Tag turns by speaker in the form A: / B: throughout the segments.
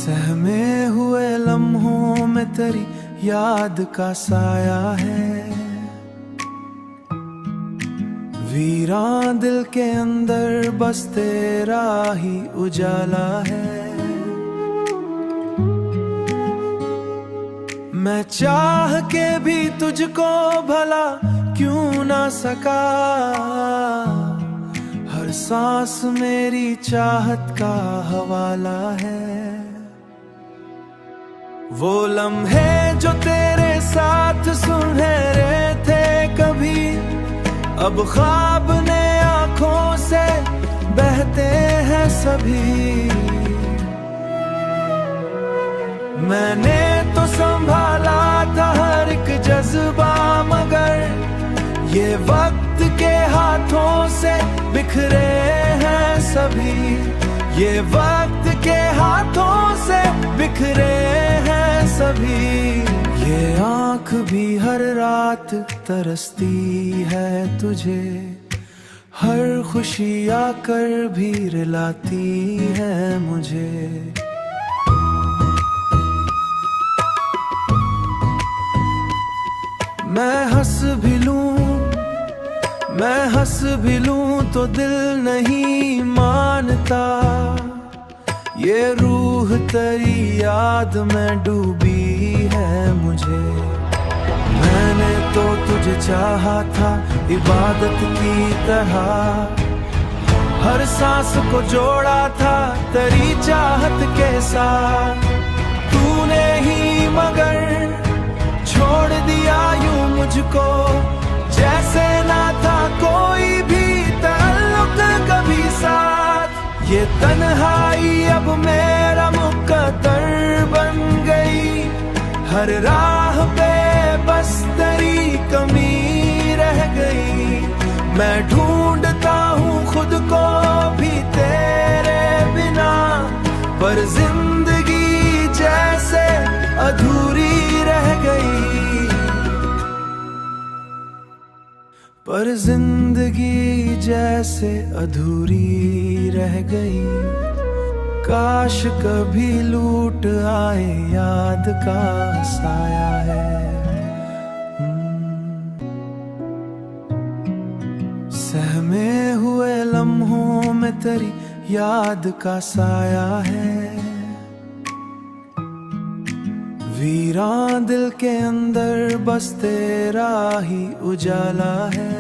A: सहमे हुए लम्हों में तेरी याद का साया है, वीरान दिल के अंदर बस तेरा ही उजाला है। मैं चाह के भी तुझको भला क्यों ना सका, हर सांस मेरी चाहत का हवाला है। वो लम्हे जो तेरे साथ सुनहरे थे कभी, अब ख्वाब ने आंखों से बहते हैं सभी। मैंने तो संभाला था हर एक जज्बा, मगर ये वक्त के हाथों से बिखरे हैं सभी। ये वक्त के हाथों से बिखरे हैं सभी। ये आँख भी हर रात तरसती है तुझे, हर खुशी आकर भी रुलाती है मुझे। मैं हंस भी लूं तो दिल नहीं मानता, ये रूह तेरी याद में डूबी है मुझे। मैंने तो तुझे चाहा था इबादत की तरह, हर सांस को जोड़ा था तेरी चाहत के साथ। तूने ही मगर छोड़ दिया यूं मुझको, जैसे ना था कोई भी ताल्लुक कभी साथ। ये तन्हाई अब मेरा मुकद्दर बन गई, हर राह पे बस तेरी कमी रह गई। मैं ढूंढता हूँ खुद को भी तेरे बिना, पर जिंदगी जैसे अधूरी रह गई। पर जिंदगी जैसे अधूरी रह गई। काश कभी लूट आए याद का साया है। सहमे हुए लम्हों में तेरी याद का साया है, वीरान दिल के अंदर बस तेरा ही उजाला है।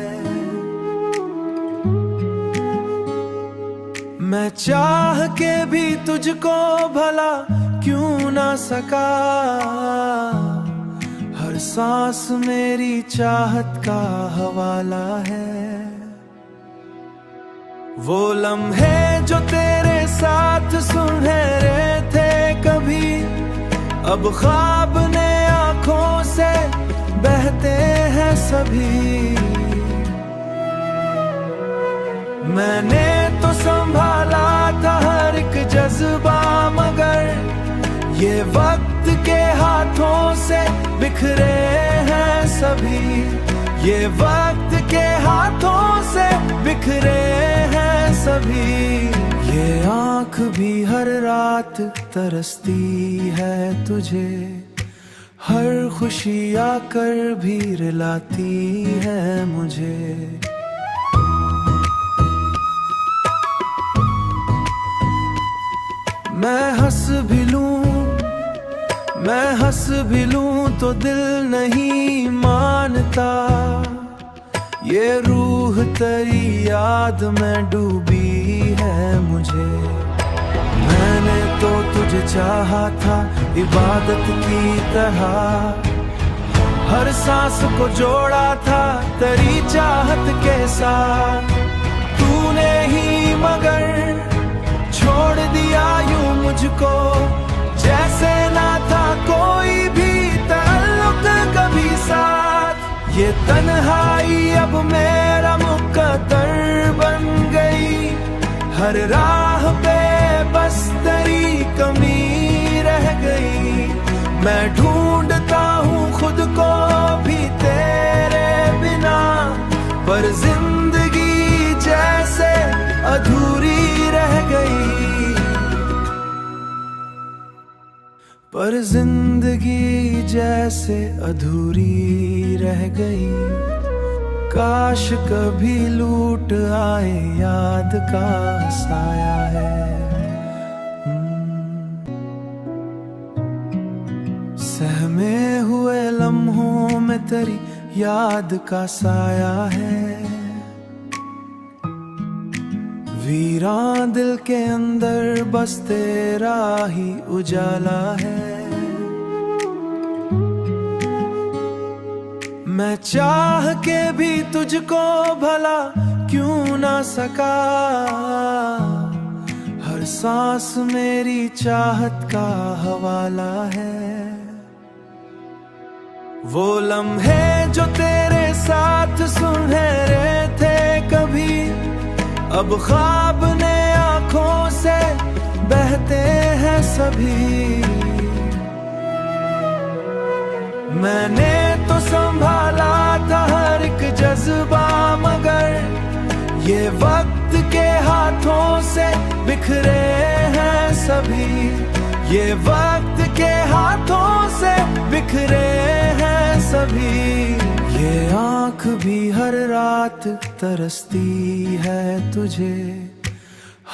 A: मैं चाह के भी तुझको भला क्यों ना सका, हर सांस मेरी चाहत का हवाला है। वो लम्हे जो तेरे साथ सुनहरे थे कभी, अब ख्वाब ने आंखों से बहते हैं सभी। मैंने तो संभाला था हर एक जज्बा, मगर ये वक्त के हाथों से बिखरे हैं सभी। ये वक्त के हाथों से बिखरे हैं सभी। ये आँख भी हर रात तरसती है तुझे, हर खुशी आकर भी रुलाती है मुझे। मैं हंस भी लूं तो दिल नहीं मानता, ये रूह तेरी याद में डूबी है मुझे। मैंने तो तुझे चाहा था इबादत की तरह, हर सांस को जोड़ा था तेरी चाहत के साथ। तूने ही मगर छोड़ दिया यूं मुझको, जैसे ना था कोई भी ताल्लुक कभी साथ। ये तन्हाई अब मेरा मुकद्दर बन गई, हर राह पे बस तेरी कमी रह गई। मैं ढूंढता हूँ खुद को भी तेरे बिना, पर जिंदगी जैसे अधूरी रह गई। पर जिंदगी जैसे अधूरी रह गई। काश कभी लूट आए याद का साया है। सहमे हुए लम्हों में तेरी याद का साया है। वीरान दिल के अंदर बस तेरा ही उजाला है। मैं चाह के भी तुझको भला क्यों ना सका। हर सांस मेरी चाहत का हवाला है। वो लम्हे जो तेरे साथ सुनहरे थे कभी, अब ख्वाब ने आंखों से बहते हैं सभी। मैंने तो संभाला था हर एक जज्बा, मगर ये वक्त के हाथों से बिखरे हैं सभी। ये वक्त के हाथों से बिखरे हैं सभी। ये आँख भी हर रात तरसती है तुझे,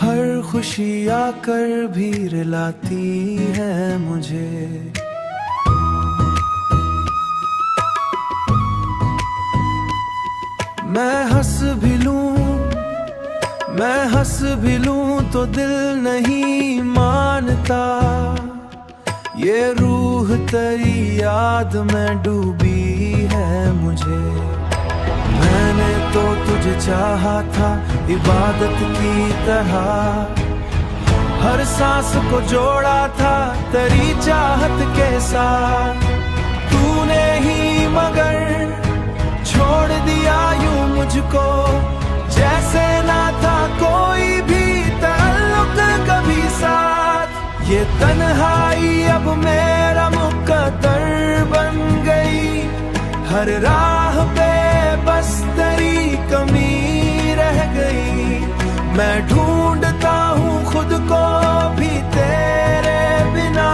A: हर खुशी आकर भी रुलाती है मुझे। मैं हंस भी लूं तो दिल नहीं मानता। ये रूह तेरी याद में डूबी है मुझे। मैंने तो तुझे चाहा था इबादत की तरह, हर सांस को जोड़ा था तेरी चाहत के साथ। तूने ही मगर छोड़ दिया यूं मुझको, जैसे ना था कोई भी ताल्लुक कभी साथ। ये तन्हाई अब मेरा मुकद्दर बन गई। हर राह पे बस तेरी कमी रह गई। मैं ढूंढता हूँ खुद को भी तेरे बिना,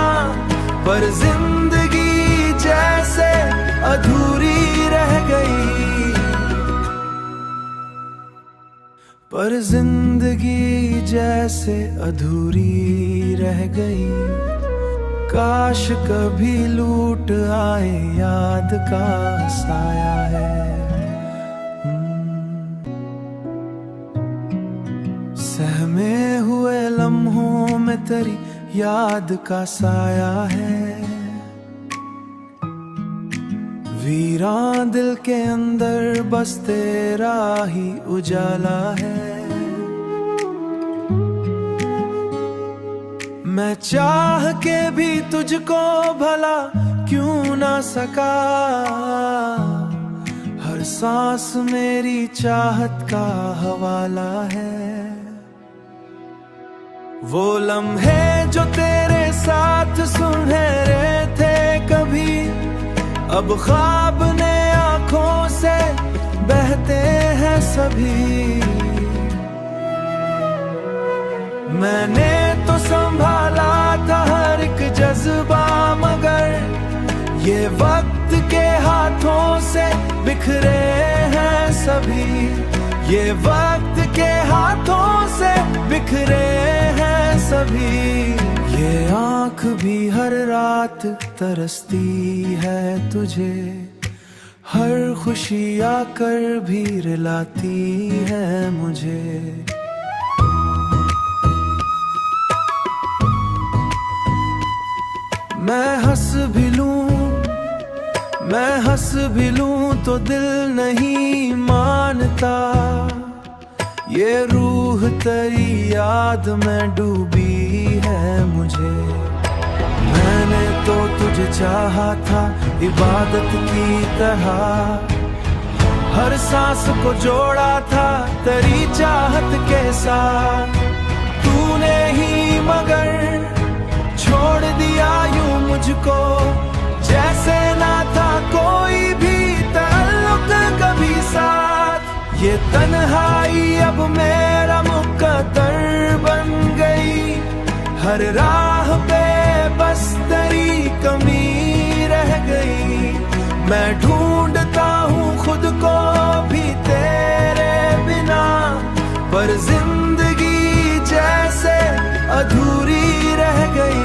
A: पर जिंदगी जैसे अधूरी रह गई। पर जिंदगी जैसे अधूरी रह गई। काश कभी लूट आए याद का साया है। सहमे हुए लम्हों में तेरी याद का साया है। वीरान दिल के अंदर बस तेरा ही उजाला है। मैं चाह के भी तुझको भला क्यों ना सका। हर सांस मेरी चाहत का हवाला है। वो लम्हे जो तेरे साथ सुनहरे थे कभी, अब ख्वाब ने आंखों से बहते हैं सभी। मैंने तो संभाला था हर एक जज्बा, मगर ये वक्त के हाथों से बिखरे हैं सभी। ये वक्त के हाथों से बिखरे हैं सभी। ये आँख भी हर रात तरसती है तुझे, हर खुशी आकर भी रुलाती है मुझे। मैं हंस भी लूं तो दिल नहीं मानता। ये रूह तेरी याद में डूबी है मुझे। मैंने तो तुझे चाहा था इबादत की तरह, हर सांस को जोड़ा था तेरी चाहत के साथ। तूने ही मगर छोड़ दिया यूं मुझको, जैसे ना था कोई भी ताल्लुक कभी साथ। ये तन्हाई अब मेरा मुकद्दर बन गई। हर राह पे बस तेरी कमी रह गई। मैं ढूंढता हूँ खुद को भी तेरे बिना, पर जिंदगी जैसे अधूरी रह गई।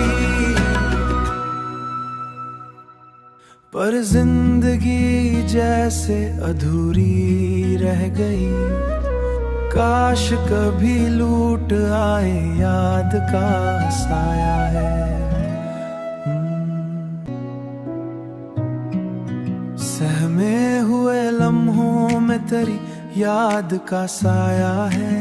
A: पर जिंदगी जैसे अधूरी रह गई। काश कभी लूट आए याद का साया है। सहमे हुए लम्हों में तेरी याद का साया है।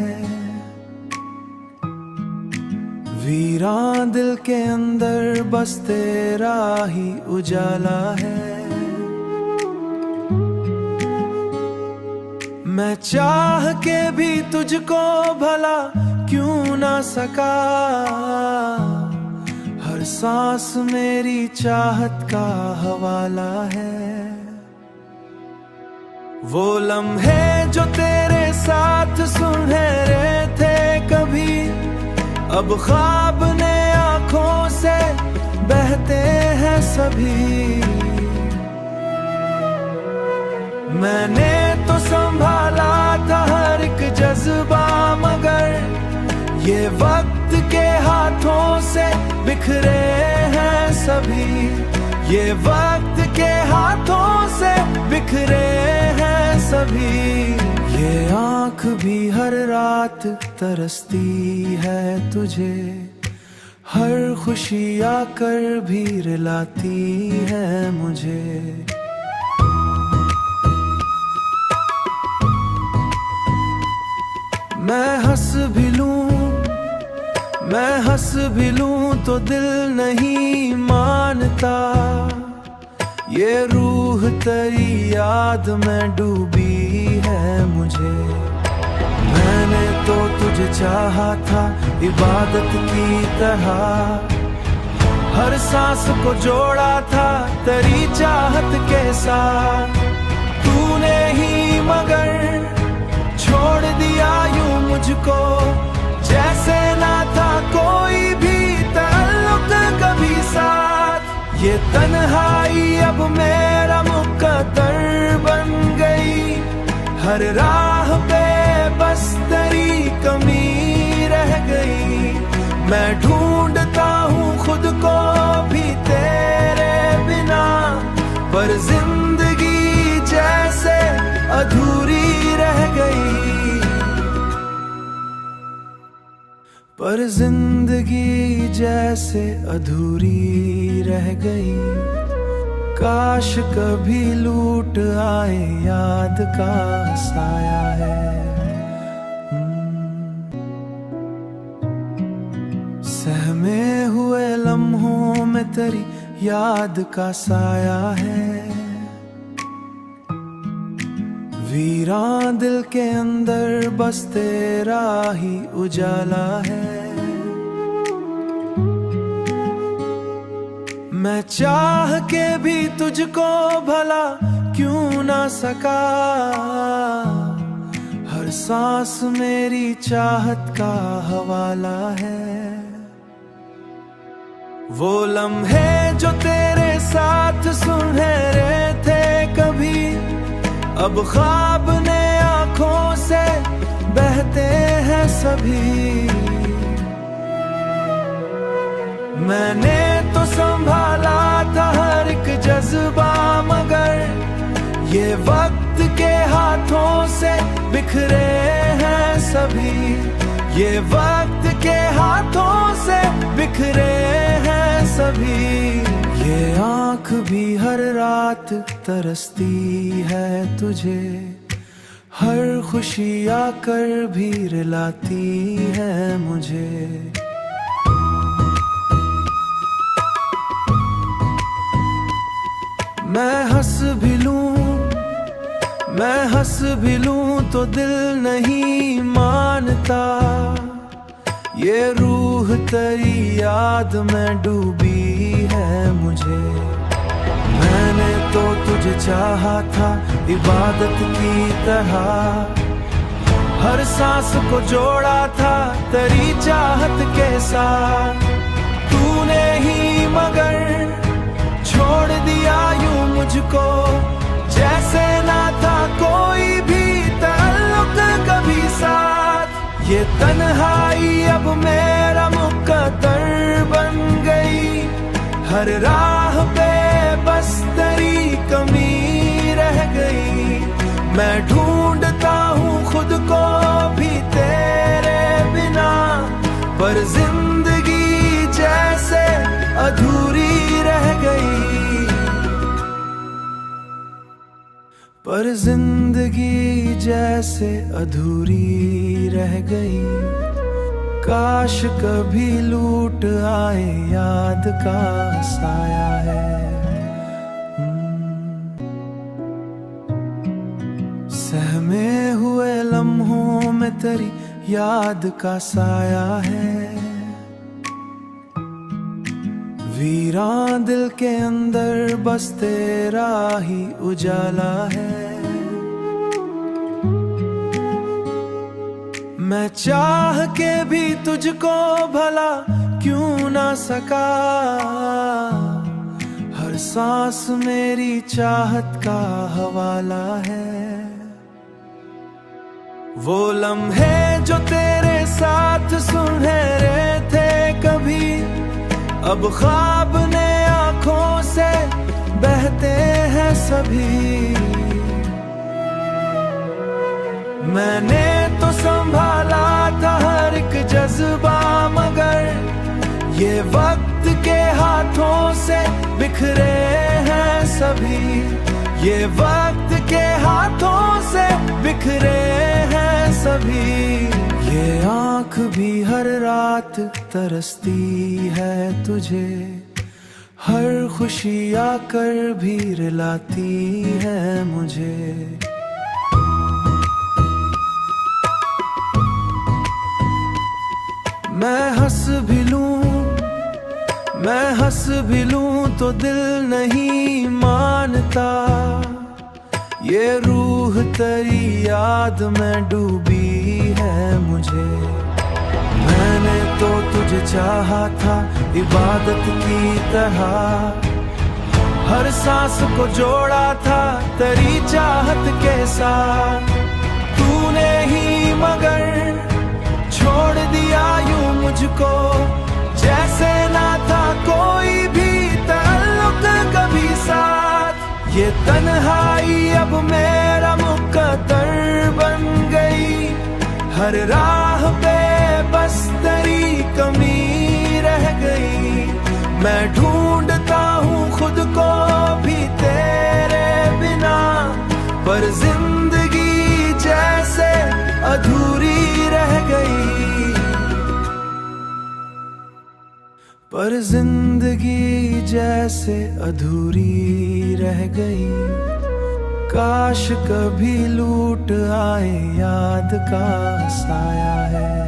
A: वीरान दिल के अंदर बस तेरा ही उजाला है। मैं चाह के भी तुझको भला क्यों ना सका। हर सांस मेरी चाहत का हवाला है। वो लम्हे जो तेरे साथ सुनहरे थे कभी, अब ख्वाब ने आंखों से बहते हैं सभी। मैंने तो संभाला था हर एक जज्बा, मगर ये वक्त के हाथों से बिखरे हैं सभी। ये वक्त के हाथों से बिखरे हैं सभी। ये आँख भी हर रात तरसती है तुझे, हर खुशी आकर भी रुलाती है मुझे। मैं हंस भी लूं तो दिल नहीं मानता। ये रूह तेरी याद में डूबी है मुझे। मैंने तो तुझे चाहा था इबादत की तरह, हर सांस को जोड़ा था तेरी चाहत के साथ। तूने ही मगर छोड़ दिया यूं मुझको, जैसे ना था कोई भी ताल्लुक कभी साथ। ये तन्हाई अब मेरा मुकद्दर बन गई। हर राह पे बस तेरी कमी रह गई। मैं ढूंढता हूँ खुद को भी तेरे बिना, पर जिंदगी जैसे अधूरी रह गई। पर जिंदगी जैसे अधूरी रह गई। काश कभी लूट आए याद का साया है। सहमे हुए लम्हों में तेरी याद का साया है। वीरान दिल के अंदर बस तेरा ही उजाला है। मैं चाह के भी तुझको भला क्यों ना सका। हर सांस मेरी चाहत का हवाला है। वो लम्हे जो तेरे साथ सुनहरे थे कभी, अब ख्वाब ने आंखों से बहते हैं सभी। मैंने तो संभाला था हर एक जज्बा, मगर ये वक्त के हाथों से बिखरे हैं सभी। ये वक्त के हाथों से बिखरे हैं सभी। ये आँख भी हर रात तरसती है तुझे, हर खुशी आकर भी रुलाती है मुझे। मैं हंस भी लूं तो दिल नहीं मानता। ये रूह तेरी याद में डूबी है मुझे। मैंने तो तुझे चाहा था इबादत की तरह, हर सांस को जोड़ा था तेरी चाहत के साथ। तूने ही मगर ये तन्हाई अब मेरा मुकद्दर बन गई, हर राह पे बस तेरी कमी रह गई। मैं ढूंढता हूँ खुद को भी तेरे बिना, पर जिंदगी जैसे अधूरी रह गई, पर जिंदगी जैसे अधूरी रह गई। काश कभी लूट आए याद का साया है, सहमे हुए लम्हों में तेरी याद का साया है। वीरान दिल के अंदर बस तेरा ही उजाला है। मैं चाह के भी तुझको भला क्यों ना सका, हर सांस मेरी चाहत का हवाला है। वो लम्हे जो तेरे साथ सुनहरे थे कभी, अब ख्वाब ने आंखों से बहते हैं सभी। मैंने तो संभाला था हर एक जज्बा, मगर ये वक्त के हाथों से बिखरे हैं सभी। ये वक्त के हाथों से बिखरे हैं सभी। ये आँख भी हर रात तरसती है तुझे, हर खुशी आकर भी रुलाती है मुझे। मैं हंस भी लूं तो दिल नहीं मानता, ये रूह तेरी याद में डूबी है मुझे। मैंने तो तुझे चाहा था इबादत की तरह, हर सांस को जोड़ा था तेरी चाहत के साथ। तूने ही मगर छोड़ दिया यूं मुझको, जैसे ना था कोई भी ताल्लुक कभी साथ। ये तन्हाई अब मेरा मुकद्दर बन गई, हर राह पे बस तेरी कमी रह गई। मैं ढूंढता हूँ खुद को भी तेरे बिना, पर जिंदगी जैसे अधूरी रह गई, पर जिंदगी जैसे अधूरी रह गई। काश कभी लूट आए याद का साया है,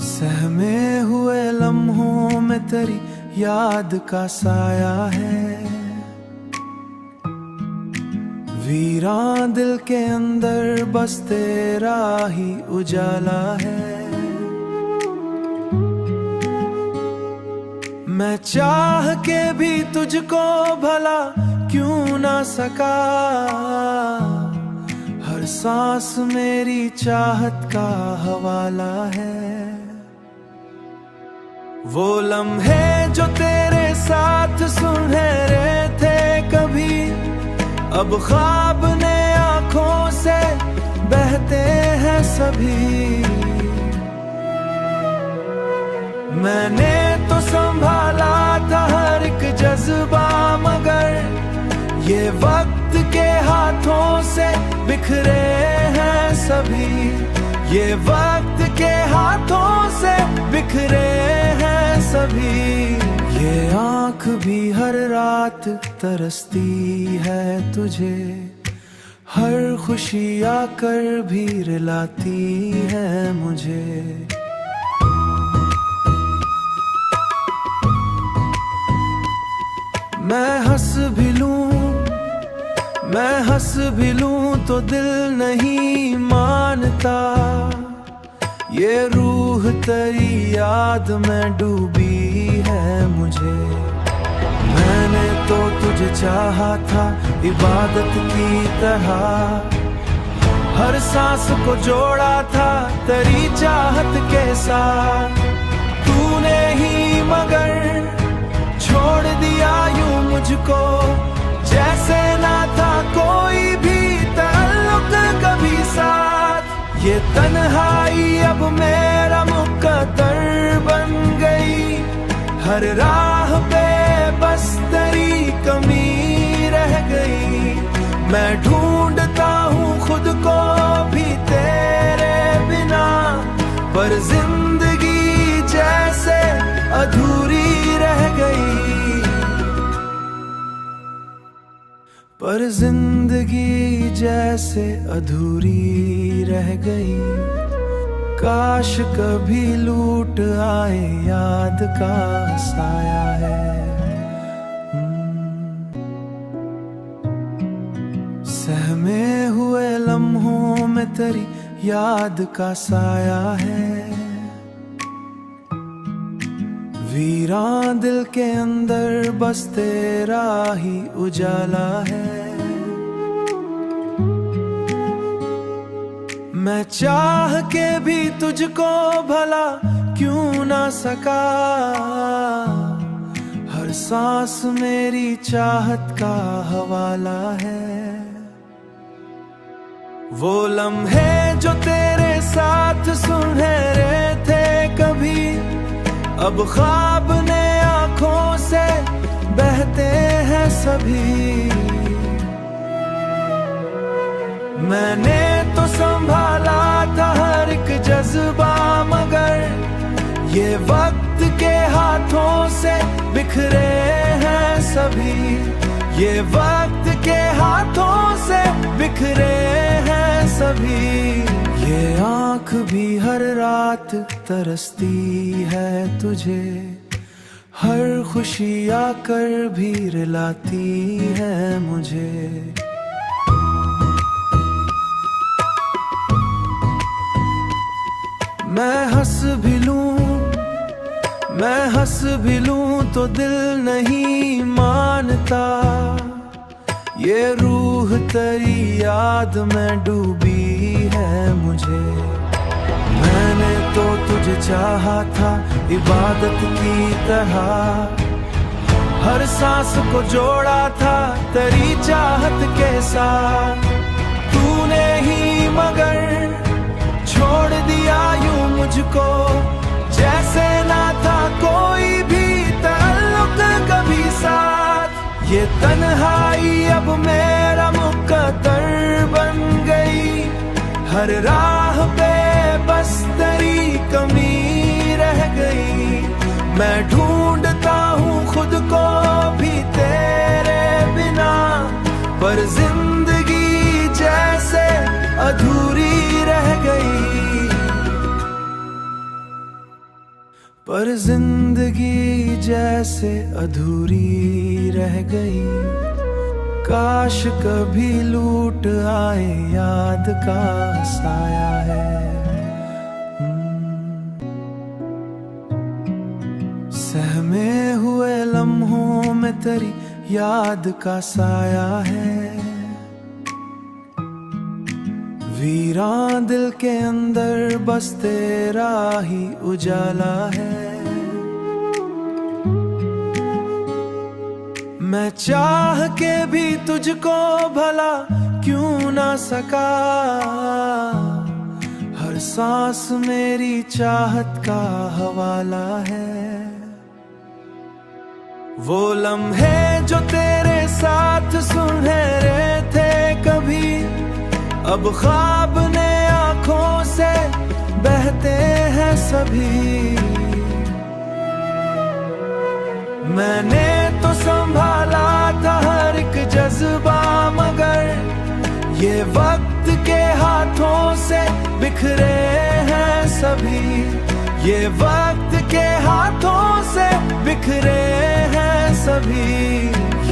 A: सहमे हुए लम्हों में तेरी याद का साया है। वीरान दिल के अंदर बस तेरा ही उजाला है। मैं चाह के भी तुझको भला क्यों ना सका, हर सांस मेरी चाहत का हवाला है। वो लम्हे जो तेरे साथ सुनहरे थे कभी, अब ख्वाब ने आंखों से बहते हैं सभी। मैंने तो संभाला था हर एक जज्बा, मगर ये वक्त के हाथों से बिखरे हैं सभी। ये वक्त के हाथों से बिखरे हैं सभी। ये आँख भी हर रात तरसती है तुझे, हर खुशी आकर भी रुलाती है मुझे। मैं हंस भी लूं तो दिल नहीं मानता, ये रूह तेरी याद में डूबी है मुझे। मैंने तो तुझे चाहा था इबादत की तरह, हर सांस को जोड़ा था तेरी चाहत के साथ। तूने ही मगर छोड़ दिया यूं मुझको, जैसे ना था कोई भी ताल्लुक कभी साथ। ये तन्हाई अब मेरा मुकद्दर बन गई, हर राह पे बस तेरी कमी रह गई। मैं ढूंढता हूँ खुद को भी तेरे बिना, पर जिंदगी जैसे अधूरी रह गई। पर जिंदगी जैसे अधूरी रह गई। काश कभी लूट आए याद का साया है। सहमे हुए लम्हों में तेरी याद का साया है। वीरान दिल के अंदर बस तेरा ही उजाला है। मैं चाह के भी तुझको भला क्यों ना सका, हर सांस मेरी चाहत का हवाला है। वो लम्हे जो तेरे साथ सुनहरे थे कभी, अब ख्वाब ने आंखों से बहते हैं सभी। मैंने तो संभाला था हर एक जज्बा, मगर ये वक्त के हाथों से बिखरे हैं सभी। ये वक्त के हाथों से बिखरे हैं सभी। ये आँख भी हर रात तरसती है तुझे, हर खुशी आकर भी रुलाती है मुझे। मैं हंस भी लूं तो दिल नहीं मानता। ये रूह तेरी याद में डूबी है मुझे। मैंने तो तुझे चाहा था इबादत की तरह, हर सांस को जोड़ा था तेरी चाहत के साथ। तूने ही मगर छोड़ दिया यूं मुझको, जैसे ना था कोई भी ताल्लुक कभी साथ। ये तन्हाई अब मेरा मुकद्दर बन गई, हर राह पे बस तेरी कमी रह गई। मैं ढूंढता हूँ खुद को भी तेरे बिना, पर जिंदगी जैसे अधूरी रह गई। पर जिंदगी जैसे अधूरी रह गई। काश कभी लूट आए याद का साया है। सहमे हुए लम्हों में तेरी याद का साया है। वीरान दिल के अंदर बस तेरा ही उजाला है। मैं चाह के भी तुझको भला क्यों ना सका, हर सांस मेरी चाहत का हवाला है। वो लम्हे जो तेरे साथ सुनहरे थे कभी, अब ख्वाब ने आंखों से बहते हैं सभी। मैंने तो संभाला था हर एक जज्बा, मगर ये वक्त के हाथों से बिखरे हैं सभी। ये वक्त के हाथों से बिखरे हैं सभी।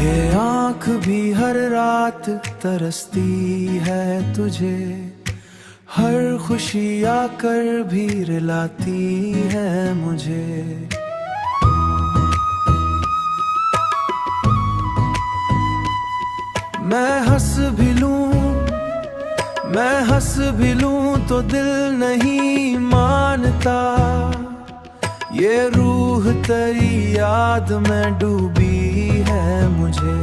A: ये आँख भी हर रात तरसती है तुझे, हर खुशी आकर भी रुलाती है मुझे। मैं मैं हंस भी लूं तो दिल नहीं मानता, ये रूह तेरी याद में डूबी है मुझे।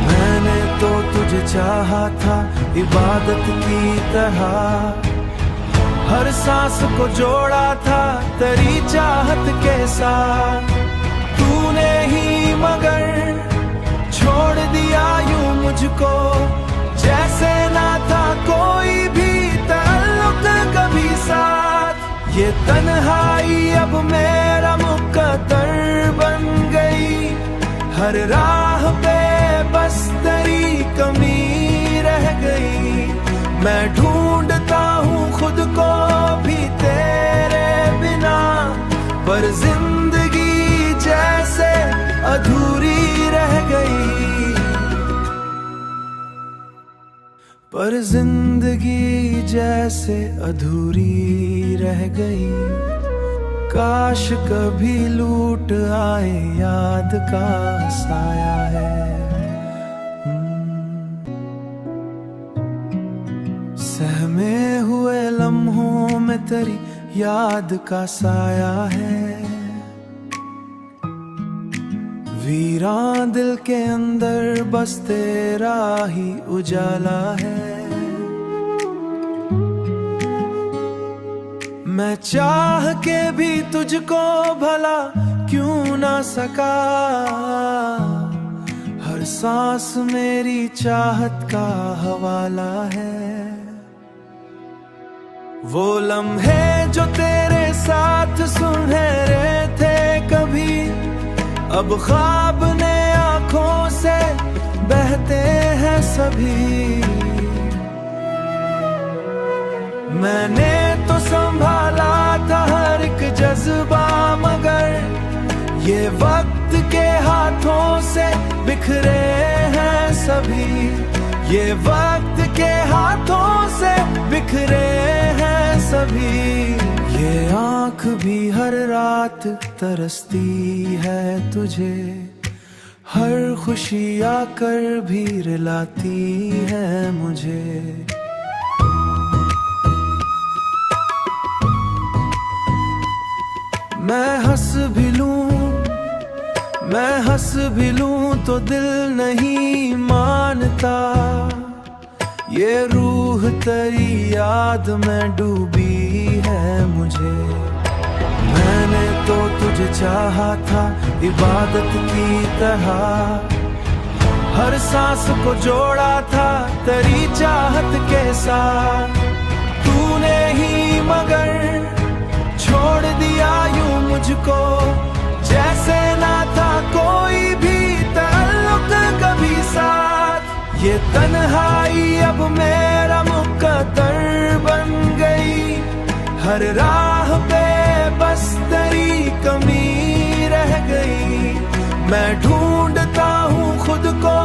A: मैंने तो तुझे चाहा था इबादत की तरह, हर सांस को जोड़ा था तेरी चाहत के साथ। तूने ही मगर छोड़ दिया यूं मुझको, जैसे ना था कोई भी ताल्लुक कभी साथ। ये तन्हाई अब मेरा मुकद्दर बन गई, हर राह पे बस तेरी कमी रह गई। मैं ढूंढता हूँ खुद को भी तेरे बिना, पर जिंदगी जैसे अधूरी रह गई। पर जिंदगी जैसे अधूरी रह गई। काश कभी लूट आए याद का साया है। सहमे हुए लम्हों में तेरी याद का साया है। वीरान दिल के अंदर बस तेरा ही उजाला है। मैं चाह के भी तुझको भला क्यों ना सका, हर सांस मेरी चाहत का हवाला है। वो लम्हे जो तेरे साथ सुनहरे थे कभी, अब ख्वाब ने आंखों से बहते हैं सभी। मैंने तो संभाला था हर एक जज्बा, मगर ये वक्त के हाथों से बिखरे हैं सभी। ये वक्त के हाथों से बिखरे हैं सभी। ये आँख भी हर रात तरसती है तुझे, हर खुशी आकर भी रुलाती है मुझे। मैं हंस भी लूं तो दिल नहीं मानता, ये रूह तेरी याद में डूबी है मुझे। मैंने तो तुझे चाहा था इबादत की तरह, हर सांस को जोड़ा था तेरी चाहत के साथ। तूने ही मगर छोड़ दिया यूं मुझको, जैसे ना था कोई भी ताल्लुक कभी साथ। ये तन्हाई अब मेरा मुकद्दर बन गई, हर राह पे बस तेरी कमी रह गई। मैं ढूंढता हूँ खुद को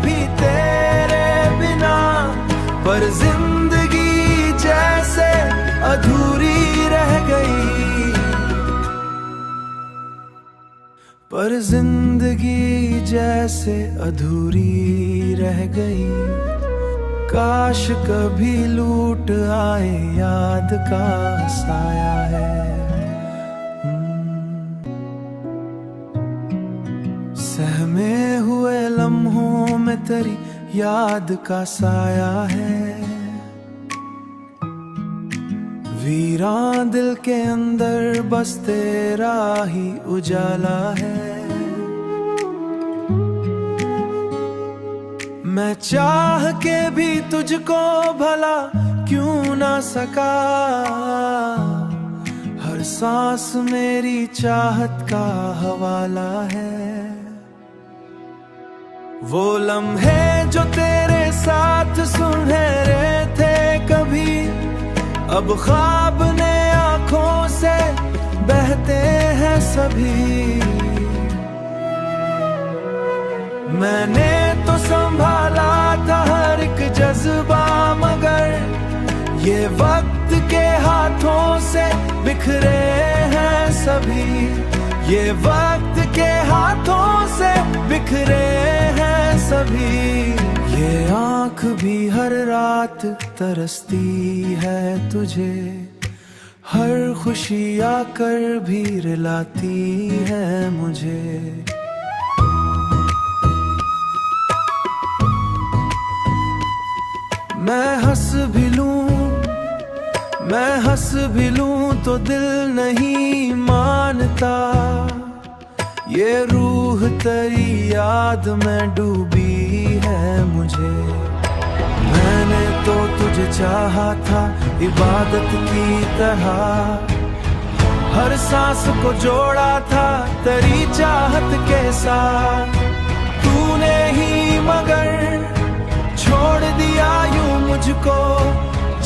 A: भी तेरे बिना, पर जिंदगी जैसे अधूरी रह गई। पर जिंदगी जैसे अधूरी रह गई। काश कभी लूट आए याद का साया है। सहमे हुए लम्हों में तेरी याद का साया है। वीरान दिल के अंदर बस तेरा ही उजाला है। मैं चाह के भी तुझको भला क्यों ना सका, हर सांस मेरी चाहत का हवाला है। वो लम्हे जो तेरे साथ सुनहरे थे कभी, अब ख्वाब ने आंखों से बहते हैं सभी। मैंने तो संभाला था हर एक जज्बा, मगर ये वक्त के हाथों से बिखरे हैं सभी। ये वक्त के हाथों से बिखरे हैं सभी। ये आँख भी हर रात तरसती है तुझे, हर खुशी आकर भी रुलाती है मुझे। मैं हंस भी लूं तो दिल नहीं मानता, ये रूह तेरी याद में डूबी है मुझे। मैंने तो तुझे चाहा था इबादत की तरह, हर सांस को जोड़ा था तेरी चाहत के साथ। तूने ही मगर छोड़ दिया यूं मुझको,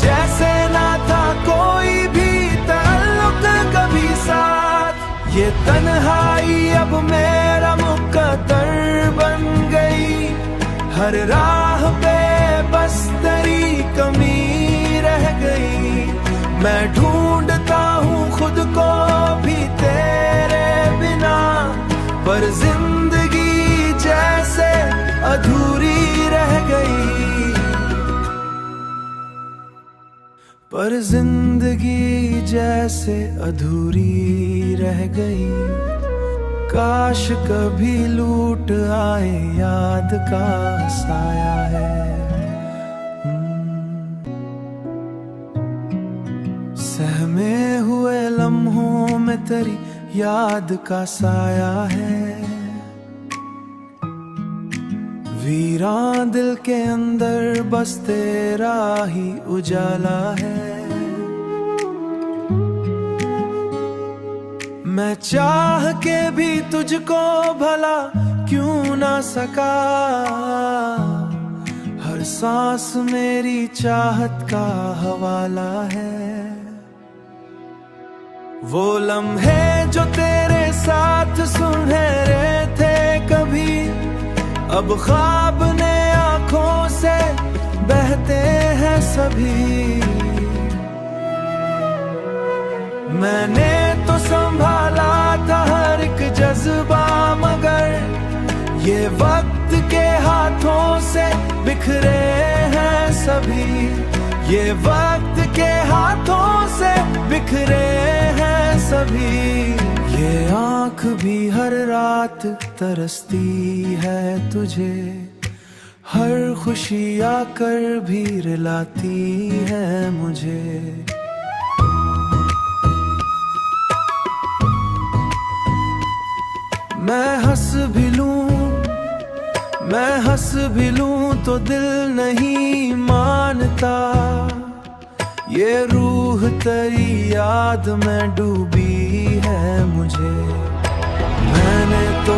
A: जैसे ना था कोई भी ताल्लुक कभी साथ। ये तन्हाई अब मेरा मुकद्दर बन गई, हर राह पे बस तेरी कमी रह गई। मैं ढूंढता हूँ खुद को भी तेरे बिना, पर जिंदगी जैसे अधूरी रह गई। पर जिंदगी जैसे अधूरी रह गई। काश कभी लूट आए याद का साया है। सहमे हुए लम्हों में तेरी याद का साया है। वीरान दिल के अंदर बस तेरा ही उजाला है। मैं चाह के भी तुझको भला क्यों ना सका, हर सांस मेरी चाहत का हवाला है। वो लम्हे जो तेरे साथ सुनहरे थे कभी, अब ख्वाब ने आंखों से बहते हैं सभी। मैंने तो संभाला था हर एक जज्बा, मगर ये वक्त के हाथों से बिखरे हैं सभी। ये वक्त के हाथों से बिखरे हैं सभी। ये आँख भी हर रात तरसती है तुझे, हर खुशी आकर भी रुलाती है मुझे। मैं हंस भी लूं तो दिल नहीं मानता, ये रूह तेरी याद में डूबी है मुझे। मैंने तो